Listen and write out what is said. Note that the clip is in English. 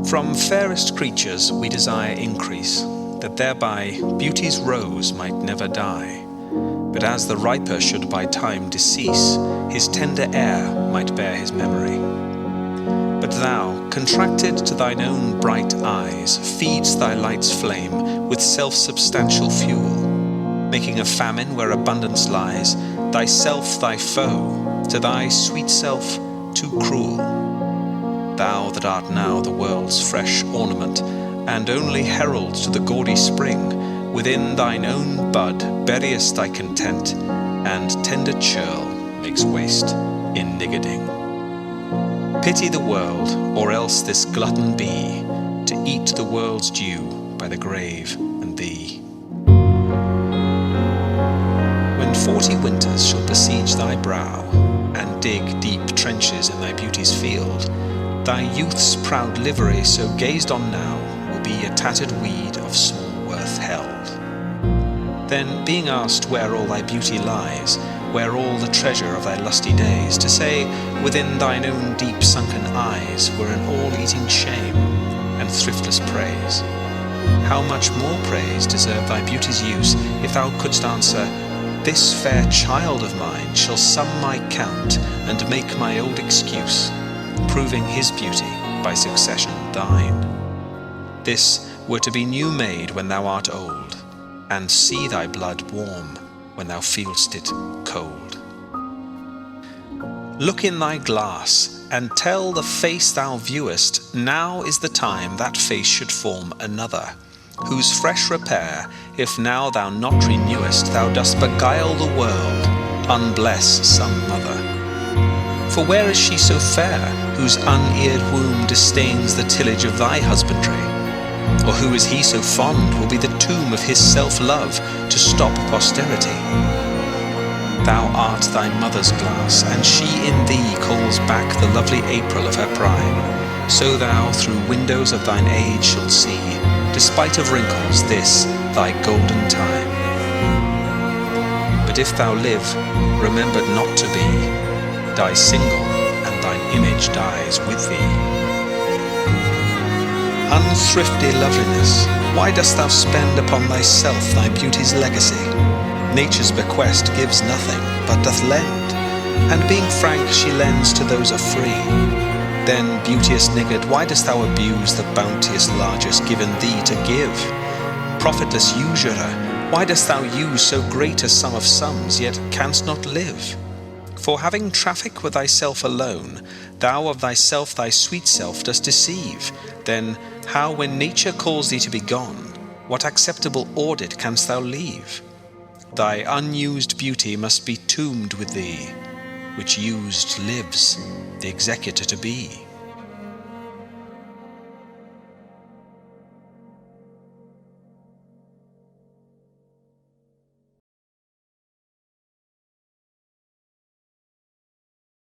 From fairest creatures we desire increase, that thereby beauty's rose might never die. But as the riper should by time decease, his tender heir might bear his memory. But thou, contracted to thine own bright eyes, feeds thy light's flame with self-substantial fuel, making a famine where abundance lies, thyself thy foe, to thy sweet self too cruel. Thou that art now the world's fresh ornament, and only herald to the gaudy spring, within thine own bud buriest thy content, and tender churl makes waste in niggarding. Pity the world, or else this glutton be, to eat the world's due by the grave and thee. When 40 winters shall besiege thy brow, and dig deep trenches in thy beauty's field, thy youth's proud livery so gazed on now will be a tattered weed of small worth held. Then, being asked where all thy beauty lies, where all the treasure of thy lusty days, to say, within thine own deep sunken eyes, were an all-eating shame and thriftless praise. How much more praise deserved thy beauty's use, if thou couldst answer, this fair child of mine shall sum my count, and make my old excuse, proving his beauty by succession thine. This were to be new made when thou art old, and see thy blood warm when thou feel'st it cold. Look in thy glass, and tell the face thou viewest, now is the time that face should form another, whose fresh repair, if now thou not renewest, thou dost beguile the world, unbless some mother. For where is she so fair, whose uneared womb disdains the tillage of thy husbandry? Or who is he so fond will be the tomb of his self-love to stop posterity? Thou art thy mother's glass, and she in thee calls back the lovely April of her prime. So thou through windows of thine age shalt see, despite of wrinkles, this thy golden time. But if thou live, remembered not to be, die single, and thine image dies with thee. Unthrifty loveliness, why dost thou spend upon thyself thy beauty's legacy? Nature's bequest gives nothing, but doth lend, and being frank she lends to those are free. Then, beauteous niggard, why dost thou abuse the bounteous largess given thee to give? Profitless usurer, why dost thou use so great a sum of sums, yet canst not live? For having traffic with thyself alone, thou of thyself thy sweet self dost deceive. Then how, when nature calls thee to be gone, what acceptable audit canst thou leave? Thy unused beauty must be tombed with thee, which used lives, the executor to be.